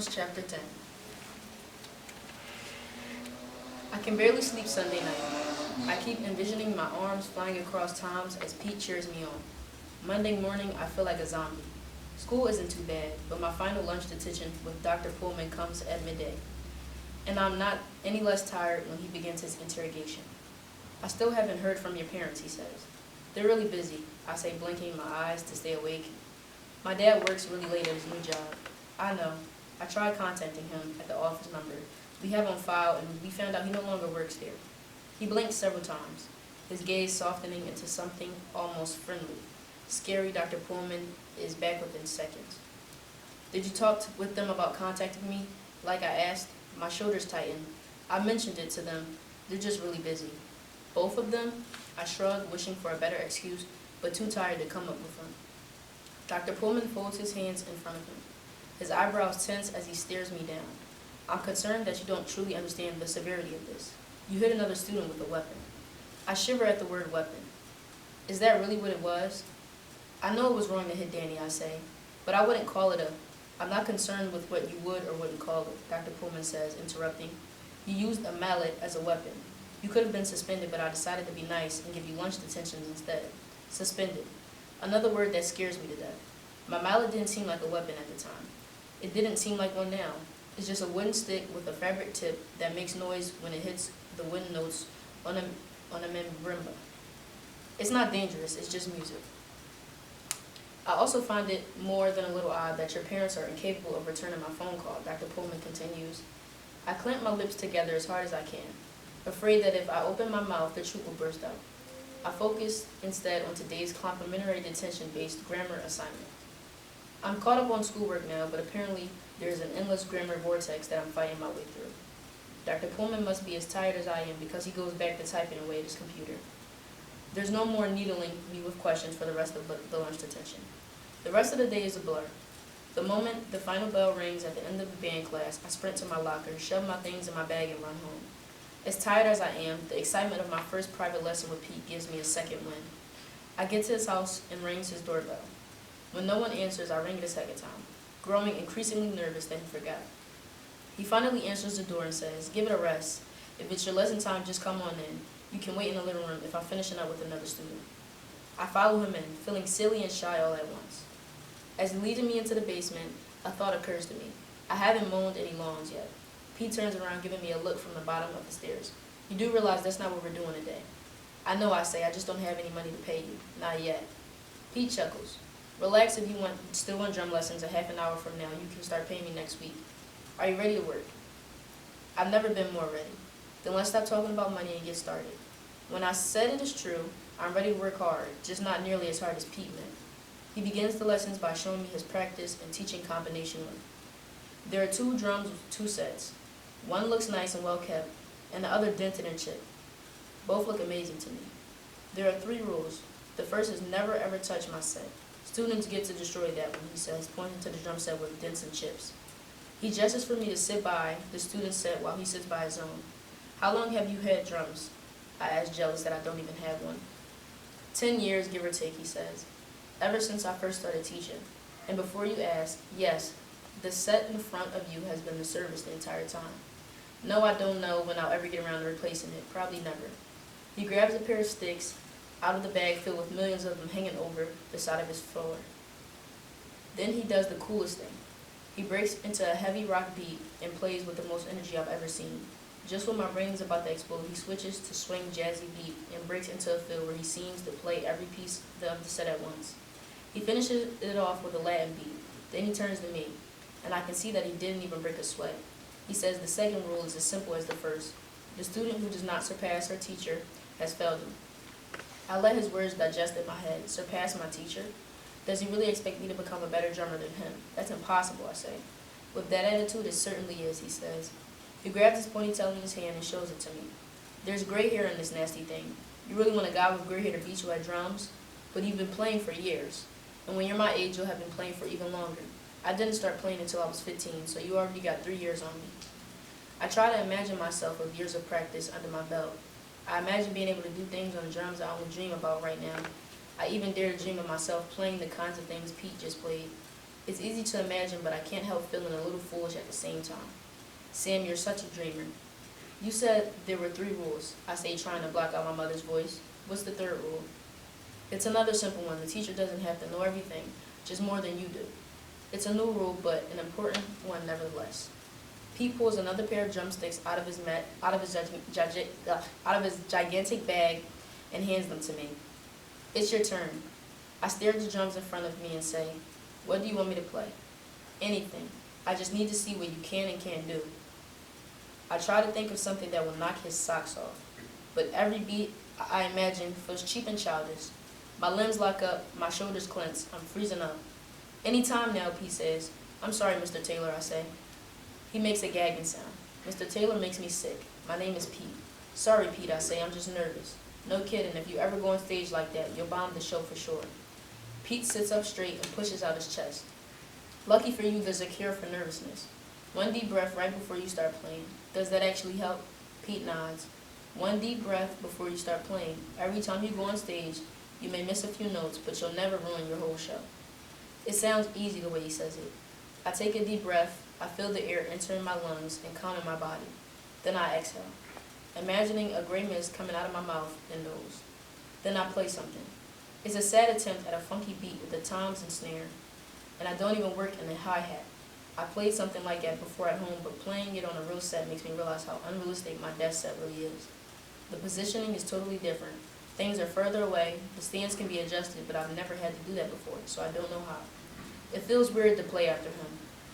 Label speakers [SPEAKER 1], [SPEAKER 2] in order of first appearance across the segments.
[SPEAKER 1] Romans chapter 10. I can barely sleep Sunday night. I keep envisioning my arms flying across Tom's as Pete cheers me on. Monday morning, I feel like a zombie. School isn't too bad, but my final lunch detention with Dr. Pullman comes at midday. And I'm not any less tired when he begins his interrogation. I still haven't heard from your parents, he says. They're really busy, I say, blinking my eyes to stay awake. My dad works really late at his new job. I know. I tried contacting him at the office number we have on file, and we found out he no longer works there. He blinked several times, his gaze softening into something almost friendly. Scary Dr. Pullman is back within seconds. Did you talk with them about contacting me? Like I asked, my shoulders tightened. I mentioned it to them. They're just really busy. Both of them? I shrugged, wishing for a better excuse, but too tired to come up with one. Dr. Pullman folds his hands in front of him. His eyebrows tense as he stares me down. I'm concerned that you don't truly understand the severity of this. You hit another student with a weapon. I shiver at the word weapon. Is that really what it was? I know it was wrong to hit Danny, I say, but I wouldn't call it I'm not concerned with what you would or wouldn't call it, Dr. Pullman says, interrupting. You used a mallet as a weapon. You could have been suspended, but I decided to be nice and give you lunch detentions instead. Suspended. Another word that scares me to death. My mallet didn't seem like a weapon at the time. It didn't seem like one now. It's just a wooden stick with a fabric tip that makes noise when it hits the wooden notes on a marimba. It's not dangerous, it's just music. I also find it more than a little odd that your parents are incapable of returning my phone call, Dr. Pullman continues. I clamp my lips together as hard as I can, afraid that if I open my mouth, the truth will burst out. I focus instead on today's complimentary detention-based grammar assignment. I'm caught up on schoolwork now, but apparently there is an endless grammar vortex that I'm fighting my way through. Dr. Pullman must be as tired as I am because he goes back to typing away at his computer. There's no more needling me with questions for the rest of the lunch detention. The rest of the day is a blur. The moment the final bell rings at the end of the band class, I sprint to my locker, shove my things in my bag, and run home. As tired as I am, the excitement of my first private lesson with Pete gives me a second wind. I get to his house and rings his doorbell. When no one answers, I ring it a second time, growing increasingly nervous that he forgot. He finally answers the door and says, "Give it a rest. If it's your lesson time, just come on in. You can wait in the living room if I'm finishing up with another student." I follow him in, feeling silly and shy all at once. As he leads me into the basement, a thought occurs to me. I haven't mowed any lawns yet. Pete turns around, giving me a look from the bottom of the stairs. You do realize that's not what we're doing today. I know, I say, I just don't have any money to pay you. Not yet. Pete chuckles. Relax, if you still want drum lessons a half an hour from now, you can start paying me next week. Are you ready to work? I've never been more ready. Then let's stop talking about money and get started. When I said it is true, I'm ready to work hard, just not nearly as hard as Pete meant. He begins the lessons by showing me his practice and teaching combination work. There are 2 drums with 2 sets. One looks nice and well kept, and the other dented and chipped. Both look amazing to me. There are 3 rules. The first is never ever touch my set. Students get to destroy that one, he says, pointing to the drum set with dents and chips. He gestures for me to sit by the student's set while he sits by his own. How long have you had drums? I ask, jealous that I don't even have one. 10 years, give or take, he says. Ever since I first started teaching. And before you ask, yes, the set in front of you has been the service the entire time. No, I don't know when I'll ever get around to replacing it. Probably never. He grabs a pair of sticks out of the bag filled with millions of them hanging over the side of his floor. Then he does the coolest thing. He breaks into a heavy rock beat and plays with the most energy I've ever seen. Just when my brain's about to explode, he switches to swing jazzy beat and breaks into a fill where he seems to play every piece of the set at once. He finishes it off with a Latin beat. Then he turns to me, and I can see that he didn't even break a sweat. He says the second rule is as simple as the first. The student who does not surpass her teacher has failed him. I let his words digest in my head. Surpass my teacher? Does he really expect me to become a better drummer than him? That's impossible, I say. With that attitude, it certainly is, he says. He grabs his ponytail in his hand and shows it to me. There's gray hair in this nasty thing. You really want a guy with gray hair to beat you at drums? But you've been playing for years. And when you're my age, you'll have been playing for even longer. I didn't start playing until I was 15, so you already got 3 years on me. I try to imagine myself with years of practice under my belt. I imagine being able to do things on the drums I only dream about right now. I even dare to dream of myself playing the kinds of things Pete just played. It's easy to imagine, but I can't help feeling a little foolish at the same time. Sam, you're such a dreamer. You said there were 3 rules, I say, trying to block out my mother's voice. What's the 3rd rule? It's another simple one. The teacher doesn't have to know everything, just more than you do. It's a new rule, but an important one nevertheless. Pete pulls another pair of drumsticks out of his gigantic bag and hands them to me. It's your turn. I stare at the drums in front of me and say, what do you want me to play? Anything. I just need to see what you can and can't do. I try to think of something that will knock his socks off, but every beat I imagine feels cheap and childish. My limbs lock up, my shoulders clench, I'm freezing up. Any time now, Pete says. I'm sorry, Mr. Taylor, I say. He makes a gagging sound. Mr. Taylor makes me sick. My name is Pete. Sorry, Pete, I say, I'm just nervous. No kidding, if you ever go on stage like that, you'll bomb the show for sure. Pete sits up straight and pushes out his chest. Lucky for you, there's a cure for nervousness. 1 deep breath right before you start playing. Does that actually help? Pete nods. 1 deep breath before you start playing. Every time you go on stage, you may miss a few notes, but you'll never ruin your whole show. It sounds easy the way he says it. I take a deep breath, I feel the air entering my lungs and calming my body. Then I exhale, imagining a gray mist coming out of my mouth and nose. Then I play something. It's a sad attempt at a funky beat with the toms and snare, and I don't even work in the hi-hat. I played something like that before at home, but playing it on a real set makes me realize how unrealistic my desk set really is. The positioning is totally different. Things are further away, the stands can be adjusted, but I've never had to do that before, so I don't know how. It feels weird to play after him.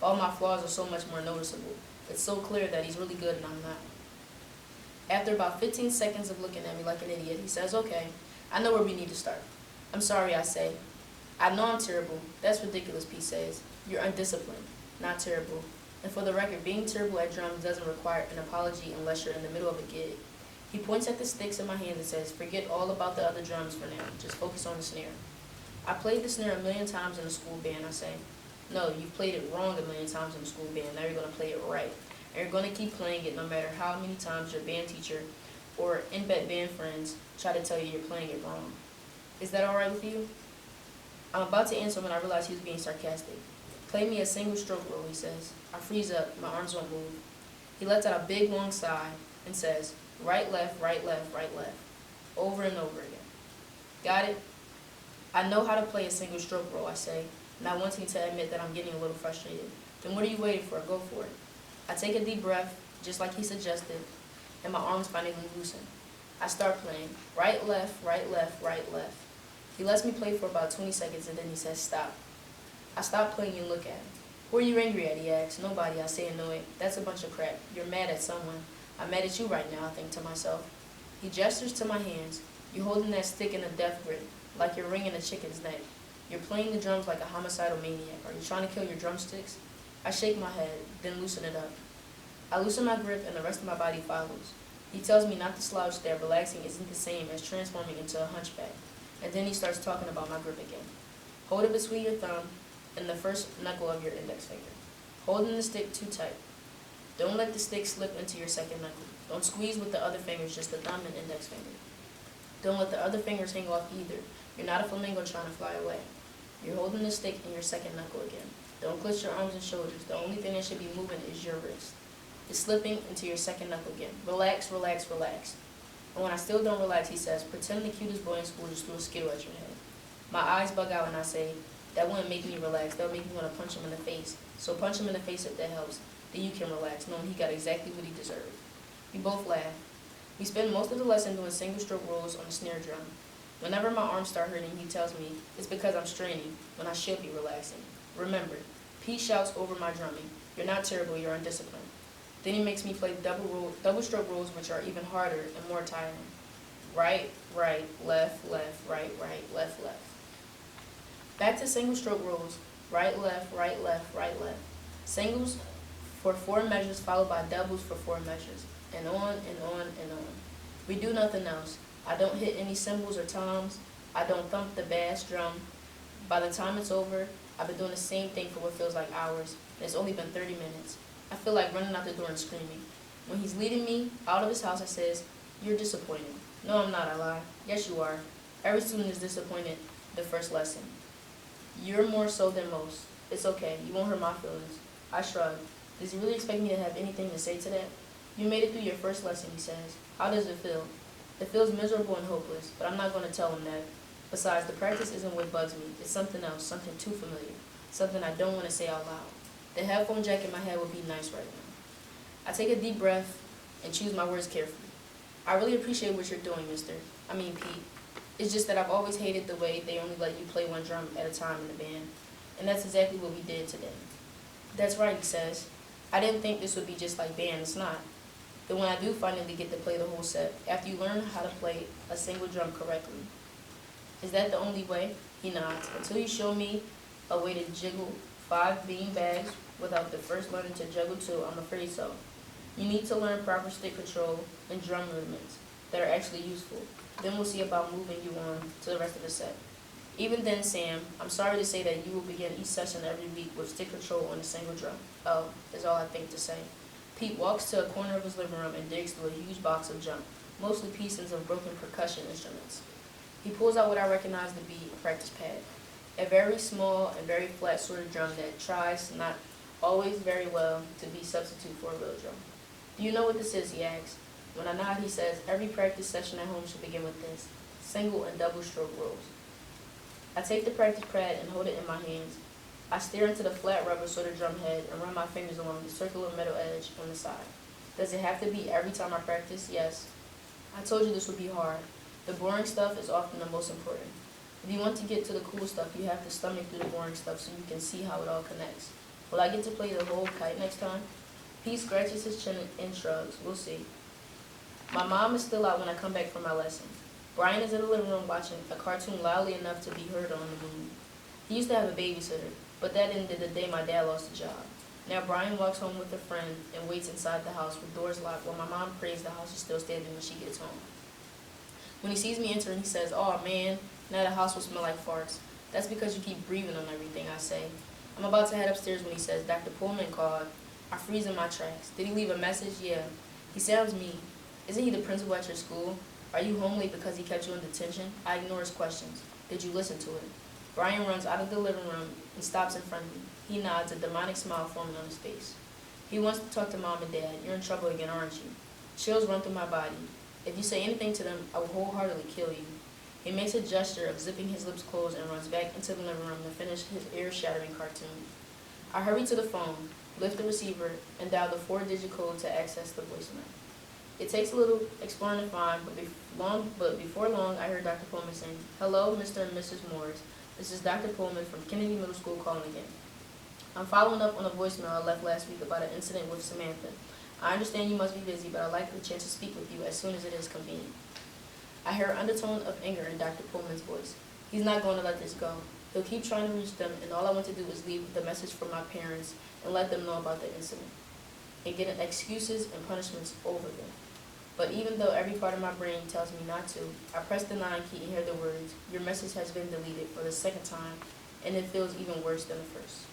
[SPEAKER 1] All my flaws are so much more noticeable. It's so clear that he's really good and I'm not. After about 15 seconds of looking at me like an idiot, he says, okay, I know where we need to start. I'm sorry, I say. I know I'm terrible. That's ridiculous, Pete says. You're undisciplined, not terrible. And for the record, being terrible at drums doesn't require an apology unless you're in the middle of a gig. He points at the sticks in my hand and says, forget all about the other drums for now. Just focus on the snare. I played the snare 1,000,000 times in the school band, I say. No, you've played it wrong 1,000,000 times in the school band. Now you're going to play it right. And you're going to keep playing it no matter how many times your band teacher or in-bed band friends try to tell you you're playing it wrong. Is that all right with you? I'm about to answer when I realize he was being sarcastic. Play me a single stroke roll, he says. I freeze up. My arms won't move. He lets out a big, long sigh and says, right, left, right, left, right, left. Over and over again. Got it? I know how to play a single stroke roll, I say, not wanting to admit that I'm getting a little frustrated. Then what are you waiting for? Go for it. I take a deep breath, just like he suggested, and my arms finally loosen. I start playing. Right, left, right, left, right, left. He lets me play for about 20 seconds and then he says, stop. I stop playing and look at him. Who are you angry at, he asks. Nobody, I say annoyed. That's a bunch of crap. You're mad at someone. I'm mad at you right now, I think to myself. He gestures to my hands. You're holding that stick in a death grip, like you're wringing a chicken's neck. You're playing the drums like a homicidal maniac. Are you trying to kill your drumsticks? I shake my head, then loosen it up. I loosen my grip and the rest of my body follows. He tells me not to slouch, that relaxing isn't the same as transforming into a hunchback. And then he starts talking about my grip again. Hold it between your thumb and the first knuckle of your index finger. Holding the stick too tight. Don't let the stick slip into your second knuckle. Don't squeeze with the other fingers, just the thumb and index finger. Don't let the other fingers hang off either. You're not a flamingo trying to fly away. You're holding the stick in your second knuckle again. Don't glitch your arms and shoulders. The only thing that should be moving is your wrist. It's slipping into your second knuckle again. Relax, relax, relax. And when I still don't relax, he says, pretend the cutest boy in school just threw a skittle at your head. My eyes bug out and I say, that wouldn't make me relax. That would make me want to punch him in the face. So punch him in the face if that helps. Then you can relax, knowing he got exactly what he deserved. We both laugh. We spend most of the lesson doing single stroke rolls on the snare drum. Whenever my arms start hurting, he tells me it's because I'm straining when I should be relaxing. Remember, Pete shouts over my drumming, you're not terrible, you're undisciplined. Then he makes me play double stroke rolls, which are even harder and more tiring. Right, right, left, left, right, right, left, left. Back to single stroke rolls. Right, left, right, left, right, left. Singles for 4 measures followed by doubles for 4 measures. And on and on and on. We do nothing else. I don't hit any cymbals or toms. I don't thump the bass drum. By the time it's over, I've been doing the same thing for what feels like hours, and it's only been 30 minutes. I feel like running out the door and screaming. When he's leading me out of his house, I says, you're disappointed. No, I'm not, I lie. Yes, you are. Every student is disappointed the first lesson. You're more so than most. It's okay, you won't hurt my feelings. I shrugged. Does he really expect me to have anything to say to that? You made it through your first lesson, he says. How does it feel? It feels miserable and hopeless, but I'm not going to tell him that. Besides, the practice isn't what bugs me. It's something else, something too familiar, something I don't want to say out loud. The headphone jack in my head would be nice right now. I take a deep breath and choose my words carefully. I really appreciate what you're doing, Pete. It's just that I've always hated the way they only let you play one drum at a time in the band. And that's exactly what we did today. That's right, he says. I didn't think this would be just like band. It's not. Then when I do finally get to play the whole set, after you learn how to play a single drum correctly. Is that the only way? He nods. Until you show me a way to jiggle 5 bean bags without the first learning to juggle 2, I'm afraid so. You need to learn proper stick control and drum movements that are actually useful. Then we'll see about moving you on to the rest of the set. Even then, Sam, I'm sorry to say that you will begin each session every week with stick control on a single drum. Oh, is all I think to say. Pete walks to a corner of his living room and digs through a huge box of junk, mostly pieces of broken percussion instruments. He pulls out what I recognize to be a practice pad, a very small and very flat sort of drum that tries, not always very well, to be substitute for a real drum. Do you know what this is, he asks. When I nod, he says, every practice session at home should begin with this, single and double stroke rolls. I take the practice pad and hold it in my hands. I stare into the flat rubber sort of drum head and run my fingers along the circular metal edge on the side. Does it have to be every time I practice? Yes. I told you this would be hard. The boring stuff is often the most important. If you want to get to the cool stuff, you have to stomach through the boring stuff so you can see how it all connects. Will I get to play the whole kite next time? Pete scratches his chin and shrugs. We'll see. My mom is still out when I come back from my lesson. Brian is in the living room watching a cartoon loudly enough to be heard on the moon. He used to have a babysitter, but that ended the day my dad lost a job. Now Brian walks home with a friend and waits inside the house with doors locked while my mom prays the house is still standing when she gets home. When he sees me entering, he says, "Oh man, now the house will smell like farts." That's because you keep breathing on everything, I say. I'm about to head upstairs when he says, "Dr. Pullman called." I freeze in my tracks. Did he leave a message? Yeah. He sounds mean. Isn't he the principal at your school? Are you home late because he kept you in detention? I ignore his questions. Did you listen to it? Brian runs out of the living room and stops in front of me. He nods, a demonic smile forming on his face. He wants to talk to Mom and Dad. You're in trouble again, aren't you? Chills run through my body. If you say anything to them, I will wholeheartedly kill you. He makes a gesture of zipping his lips closed and runs back into the living room to finish his ear-shattering cartoon. I hurry to the phone, lift the receiver, and dial the 4-digit code to access the voicemail. It takes a little exploring to find, but before long, I heard Dr. Pullman saying, "Hello, Mr. and Mrs. Morris. This is Dr. Pullman from Kennedy Middle School calling again. I'm following up on a voicemail I left last week about an incident with Samantha. I understand you must be busy, but I'd like the chance to speak with you as soon as it is convenient." I hear an undertone of anger in Dr. Pullman's voice. He's not going to let this go. He'll keep trying to reach them, and all I want to do is leave the message for my parents and let them know about the incident, and get excuses and punishments over them. But even though every part of my brain tells me not to, I press the 9 key and hear the words, "Your message has been deleted," for the second time, and it feels even worse than the first.